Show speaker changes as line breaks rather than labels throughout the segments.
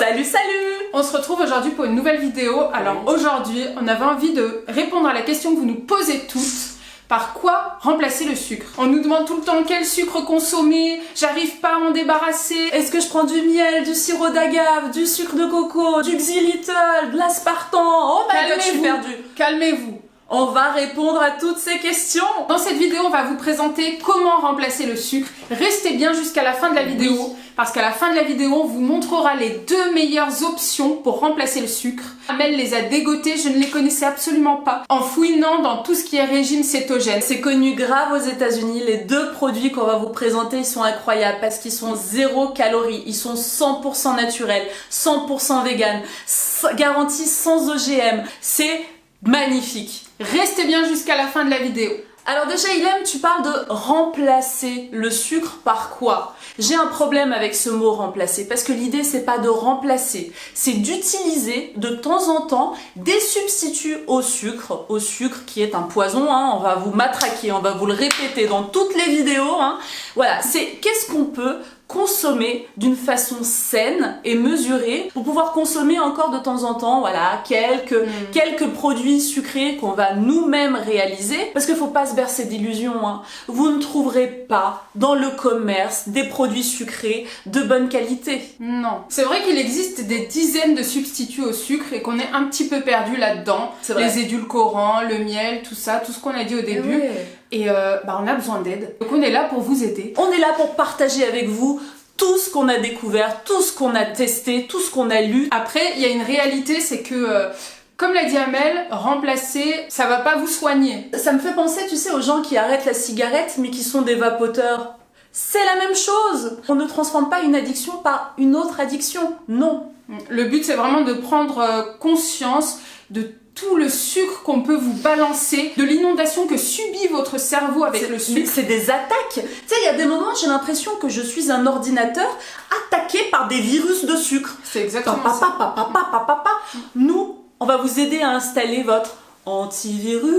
Salut, salut!
On se retrouve aujourd'hui pour une nouvelle vidéo. Alors aujourd'hui, on avait envie de répondre à la question que vous nous posez toutes. Par quoi remplacer le sucre? On nous demande tout le temps quel sucre consommer, j'arrive pas à m'en débarrasser.
Est-ce que je prends du miel, du sirop d'agave, du sucre de coco, du xylitol, de l'aspartame? Oh my god, je suis perdue.
Calmez-vous.
On va répondre à toutes ces questions.
Dans cette vidéo, on va vous présenter comment remplacer le sucre. Restez bien jusqu'à la fin de la vidéo, parce qu'à la fin de la vidéo, on vous montrera les deux meilleures options pour remplacer le sucre. Amel les a dégotées, je ne les connaissais absolument pas, en fouinant dans tout ce qui est régime cétogène.
C'est connu grave aux États-Unis. Les deux produits qu'on va vous présenter, ils sont incroyables parce qu'ils sont 0 calories, ils sont 100% naturels, 100% vegan, garantis sans OGM. C'est magnifique.
Restez bien jusqu'à la fin de la vidéo.
Alors déjà, Ilham, tu parles de remplacer le sucre par quoi? J'ai un problème avec ce mot remplacer parce que l'idée c'est pas de remplacer, c'est d'utiliser de temps en temps des substituts au sucre qui est un poison, hein, on va vous matraquer, on va vous le répéter dans toutes les vidéos, hein. Voilà, c'est qu'est-ce qu'on peut consommer d'une façon saine et mesurée pour pouvoir consommer encore de temps en temps, voilà, quelques produits sucrés qu'on va nous-mêmes réaliser, parce qu'il faut pas se bercer d'illusions, hein. Vous ne trouverez pas dans le commerce des produits sucrés de bonne qualité.
Non. C'est vrai qu'il existe des dizaines de substituts au sucre et qu'on est un petit peu perdu là-dedans. Les édulcorants, le miel, tout ça, tout ce qu'on a dit au début. Et on a besoin d'aide. Donc on est là pour vous aider.
On est là pour partager avec vous tout ce qu'on a découvert, tout ce qu'on a testé, tout ce qu'on a lu.
Après, il y a une réalité, c'est que, comme l'a dit Amel, remplacer, ça va pas vous soigner.
Ça me fait penser, tu sais, aux gens qui arrêtent la cigarette mais qui sont des vapoteurs. C'est la même chose. On ne transforme pas une addiction par une autre addiction. Non.
Le but, c'est vraiment de prendre conscience de tout le sucre qu'on peut vous balancer, de l'inondation que subit votre cerveau avec le sucre.
C'est des attaques. Tu sais, il y a des moments, j'ai l'impression que je suis un ordinateur attaqué par des virus de sucre.
C'est exactement ça.
Nous, on va vous aider à installer votre antivirus.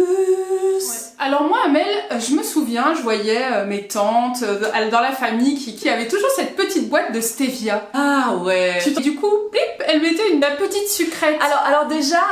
Alors moi, Amel, je me souviens, je voyais mes tantes dans la famille qui avaient toujours cette petite boîte de stevia.
Ah ouais.
Du coup, plip, elle mettait une petite sucrète.
Alors déjà,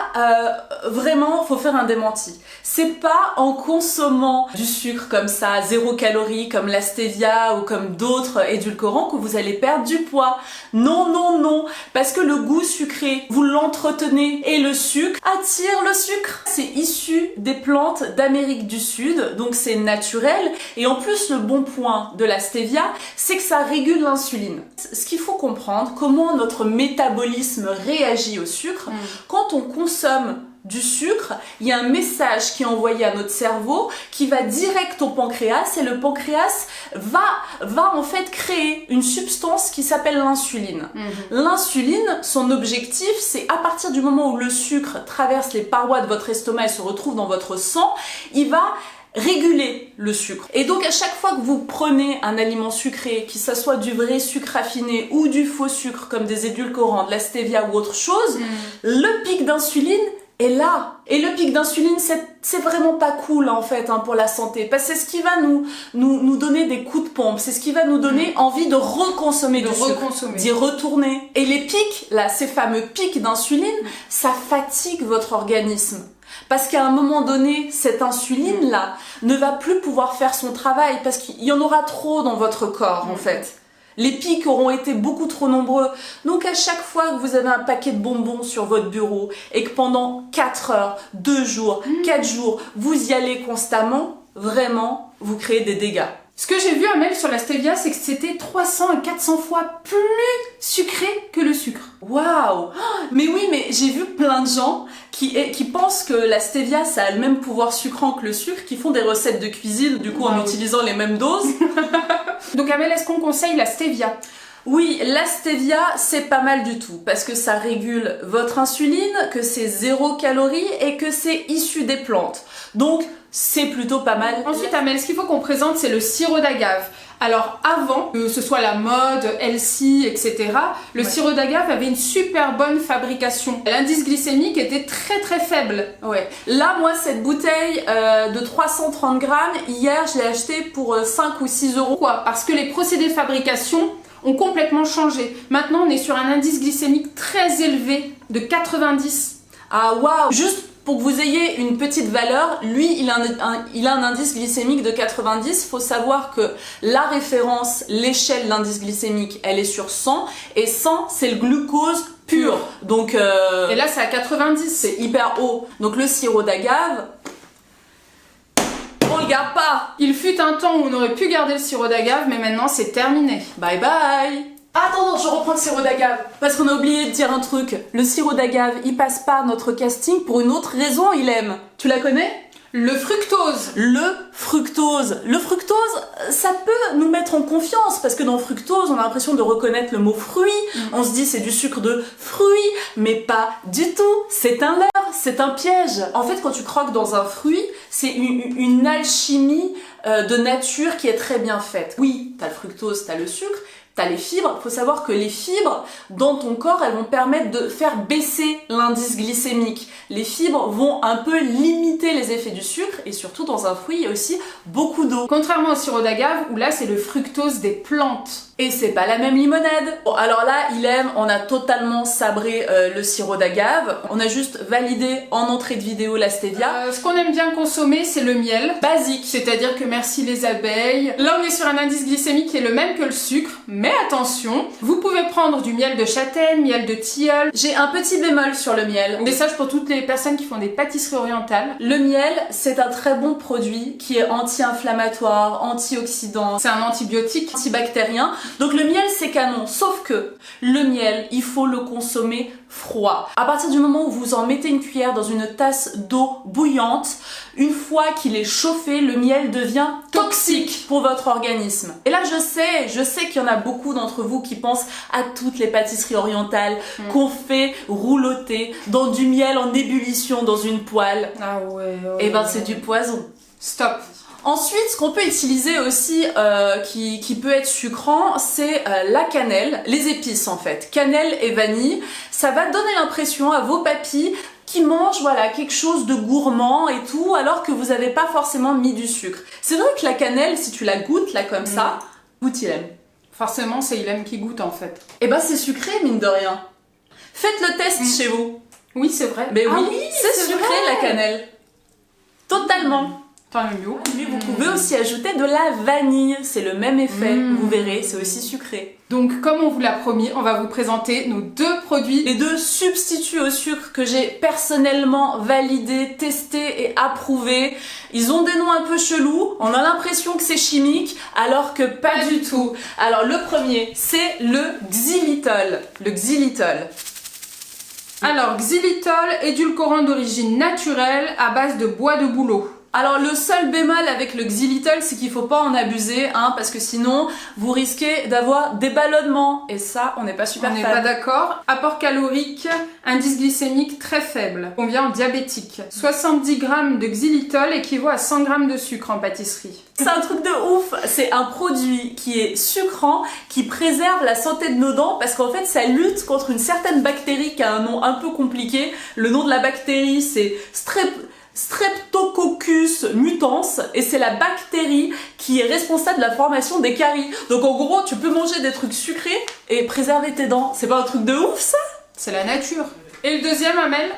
vraiment, faut faire un démenti. C'est pas en consommant du sucre comme ça, 0 calories, comme la stevia ou comme d'autres édulcorants que vous allez perdre du poids. Non, non, non. Parce que le goût sucré, vous l'entretenez et le sucre attire le sucre. C'est issu des plantes d'Amérique du Sud, donc c'est naturel. Et en plus, le bon point de la stevia, c'est que ça régule l'insuline. Ce qu'il faut comprendre, comment notre métabolisme réagit au sucre, quand on consomme du sucre, il y a un message qui est envoyé à notre cerveau qui va direct au pancréas et le pancréas va en fait créer une substance qui s'appelle l'insuline. L'insuline, son objectif, c'est à partir du moment où le sucre traverse les parois de votre estomac et se retrouve dans votre sang, il va réguler le sucre. Et donc à chaque fois que vous prenez un aliment sucré, qu'il soit du vrai sucre raffiné ou du faux sucre comme des édulcorants, de la stevia ou autre chose, le pic d'insuline est là. Et le pic d'insuline, c'est vraiment pas cool en fait pour la santé, parce que c'est ce qui va nous donner des coups de pompe, c'est ce qui va nous donner envie de reconsommer du sucre, d'y retourner. Et les pics, là, ces fameux pics d'insuline, ça fatigue votre organisme. Parce qu'à un moment donné, cette insuline-là ne va plus pouvoir faire son travail, parce qu'il y en aura trop dans votre corps en fait. Les pics auront été beaucoup trop nombreux. Donc à chaque fois que vous avez un paquet de bonbons sur votre bureau et que pendant 4 heures, 2 jours, 4 jours, vous y allez constamment, vraiment, vous créez des dégâts.
Ce que j'ai vu, Amel, sur la stevia, c'est que c'était 300 et 400 fois plus sucré que le sucre.
Waouh! Mais oui, mais j'ai vu plein de gens qui pensent que la stevia, ça a le même pouvoir sucrant que le sucre, qui font des recettes de cuisine, du coup, en utilisant les mêmes doses.
Donc, Amel, est-ce qu'on conseille la stevia?
Oui, la stevia, c'est pas mal du tout, parce que ça régule votre insuline, que c'est 0 calories et que c'est issu des plantes. Donc, c'est plutôt pas mal.
Ensuite, Amel, ce qu'il faut qu'on présente, c'est le sirop d'agave. Alors avant que ce soit la mode, healthy, etc., le sirop d'agave avait une super bonne fabrication. L'indice glycémique était très très faible.
Ouais. Là, moi, cette bouteille de 330 grammes, hier, je l'ai achetée pour 5 ou 6 euros.
Pourquoi? Parce que les procédés de fabrication ont complètement changé. Maintenant, on est sur un indice glycémique très élevé de 90.
Ah waouh! Juste pour que vous ayez une petite valeur, lui, il a un indice glycémique de 90. Il faut savoir que la référence, l'échelle de l'indice glycémique, elle est sur 100. Et 100, c'est le glucose pur. Donc,
et là, c'est à 90.
C'est hyper haut. Donc le sirop d'agave, on le garde pas.
Il fut un temps où on aurait pu garder le sirop d'agave, mais maintenant, c'est terminé.
Bye bye! Attends, je reprends le sirop d'agave. Parce qu'on a oublié de dire un truc. Le sirop d'agave, il passe par notre casting pour une autre raison, il aime. Tu la connais?
Le fructose.
Le fructose. Le fructose, ça peut nous mettre en confiance parce que dans fructose, on a l'impression de reconnaître le mot fruit. On se dit c'est du sucre de fruit, mais pas du tout. C'est un leurre, c'est un piège. En fait, quand tu croques dans un fruit, c'est une alchimie de nature qui est très bien faite. Oui, t'as le fructose, t'as le sucre, t'as les fibres. Il faut savoir que les fibres dans ton corps, elles vont permettre de faire baisser l'indice glycémique. Les fibres vont un peu limiter les effets du sucre et surtout dans un fruit, il y a aussi beaucoup d'eau.
Contrairement au sirop d'agave où là c'est le fructose des plantes.
Et c'est pas la même limonade. Bon, alors là, on a totalement sabré le sirop d'agave. On a juste validé en entrée de vidéo la stevia.
Ce qu'on aime bien consommer, c'est le miel.
Basique.
C'est-à-dire que merci les abeilles. Là, on est sur un indice glycémique qui est le même que le sucre. Mais attention, vous pouvez prendre du miel de châtaigne, miel de tilleul.
J'ai un petit bémol sur le miel.
Message pour toutes les personnes qui font des pâtisseries orientales.
Le miel, c'est un très bon produit qui est anti-inflammatoire, antioxydant.
C'est un antibiotique,
antibactérien. Donc le miel c'est canon, sauf que le miel, il faut le consommer froid. À partir du moment où vous en mettez une cuillère dans une tasse d'eau bouillante, une fois qu'il est chauffé, le miel devient toxique pour votre organisme. Et là je sais qu'il y en a beaucoup d'entre vous qui pensent à toutes les pâtisseries orientales qu'on fait rouloter dans du miel en ébullition dans une poêle.
Ah ouais.
Et ben c'est du poison.
Stop.
Ensuite, ce qu'on peut utiliser aussi, qui peut être sucrant, c'est la cannelle, les épices en fait. Cannelle et vanille, ça va donner l'impression à vos papilles qui mangent quelque chose de gourmand et tout, alors que vous n'avez pas forcément mis du sucre. C'est vrai que la cannelle, si tu la goûtes là comme ça, goûte il aime.
Forcément, c'est il aime qui goûte en fait.
Et ben c'est sucré mine de rien. Faites le test chez vous.
Oui, c'est vrai.
Mais oui, c'est sucré
vrai.
la cannelle. Totalement. Mais vous pouvez aussi ajouter de la vanille, c'est le même effet, vous verrez, c'est aussi sucré.
Donc comme on vous l'a promis, on va vous présenter nos deux produits.
Les deux substituts au sucre que j'ai personnellement validés, testés et approuvés. Ils ont des noms un peu chelous, on a l'impression que c'est chimique, alors que pas du tout. Alors le premier, c'est le xylitol. Le xylitol.
Alors xylitol, édulcorant d'origine naturelle à base de bois de bouleau.
Alors le seul bémol avec le xylitol, c'est qu'il faut pas en abuser, parce que sinon vous risquez d'avoir des ballonnements et ça, on n'est pas super fan.
On n'est pas d'accord. Apport calorique, indice glycémique très faible. On vient en diabétique. 70 g de xylitol équivaut à 100 g de sucre en pâtisserie.
C'est un truc de ouf, c'est un produit qui est sucrant, qui préserve la santé de nos dents parce qu'en fait ça lutte contre une certaine bactérie qui a un nom un peu compliqué. Le nom de la bactérie c'est Streptococcus mutans et c'est la bactérie qui est responsable de la formation des caries. Donc en gros, tu peux manger des trucs sucrés et préserver tes dents. C'est pas un truc de ouf ça?
C'est la nature. Et le deuxième, Amel?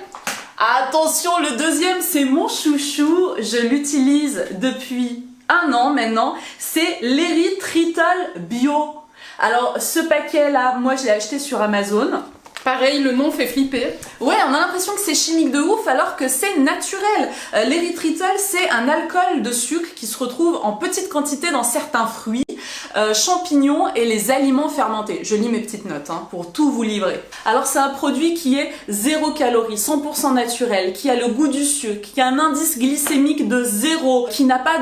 Attention, le deuxième c'est mon chouchou, je l'utilise depuis 1 an maintenant, c'est l'érythritol bio. Alors ce paquet là, moi je l'ai acheté sur Amazon.
Pareil, le nom fait flipper.
Ouais, on a l'impression que c'est chimique de ouf alors que c'est naturel. L'érythritol, c'est un alcool de sucre qui se retrouve en petite quantité dans certains fruits, champignons et les aliments fermentés. Je lis mes petites notes pour tout vous livrer. Alors c'est un produit qui est 0 calories, 100% naturel, qui a le goût du sucre, qui a un indice glycémique de 0, qui n'a pas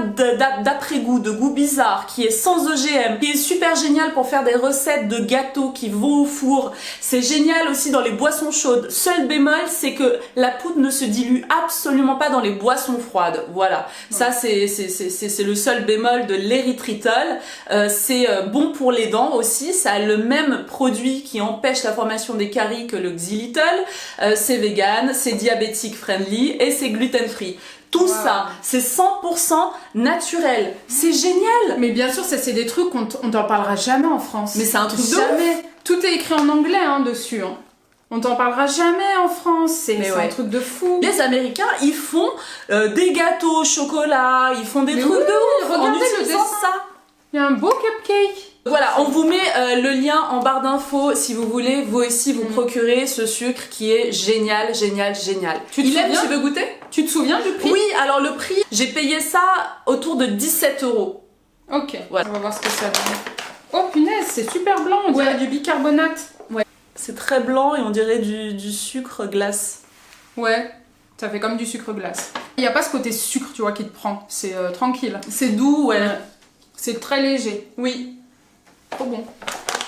d'après-goût, de goût bizarre, qui est sans OGM, qui est super génial pour faire des recettes de gâteaux qui vont au four. C'est génial aussi dans les boissons chaudes. Seul bémol, c'est que la poudre ne se dilue absolument pas dans les boissons froides. Voilà. Ouais. Ça, c'est le seul bémol de l'érythritol. c'est bon pour les dents aussi, ça a le même produit qui empêche la formation des caries que le xylitol, c'est vegan, c'est diabétique friendly et c'est gluten free. Tout ça, c'est 100% naturel. C'est génial.
Mais bien sûr, ça c'est des trucs on t'en parlera jamais en France.
Mais c'est un truc de
jamais.
ouf.
Tout est écrit en anglais dessus. On t'en parlera jamais en France. C'est un truc de fou.
Les Américains, ils font des gâteaux au chocolat, ils font des trucs de ouf.
Regardez
en
le
utilisant
dessin.
ça.
Il y a un beau cupcake.
Voilà, on vous met le lien en barre d'infos si vous voulez vous aussi vous procurer ce sucre qui est génial, génial, génial.
Tu veux goûter? Tu te souviens du prix?
Oui, alors le prix, j'ai payé ça autour de 17 €.
Ok,
voilà.
On va voir ce que ça donne. Oh punaise, c'est super blanc, on dirait du bicarbonate.
Ouais, c'est très blanc et on dirait du sucre glace.
Ouais, ça fait comme du sucre glace. Il n'y a pas ce côté sucre, tu vois, qui te prend. C'est tranquille.
C'est doux, ouais.
C'est très léger.
Oui.
Trop bon.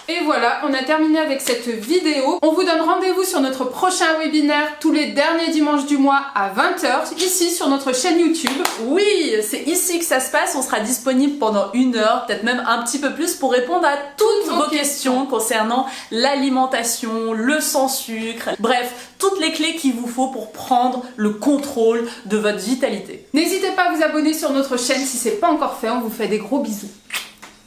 Et voilà, on a terminé avec cette vidéo. On vous donne rendez-vous sur notre prochain webinaire tous les derniers dimanches du mois à 20 h, ici sur notre chaîne YouTube.
Oui, c'est ici que ça se passe. On sera disponible pendant 1 heure, peut-être même un petit peu plus, pour répondre à toutes vos questions concernant l'alimentation, le sans sucre, bref, toutes les clés qu'il vous faut pour prendre le contrôle de votre vitalité.
N'hésitez pas à vous abonner sur notre chaîne si c'est pas encore fait. On vous fait des gros bisous.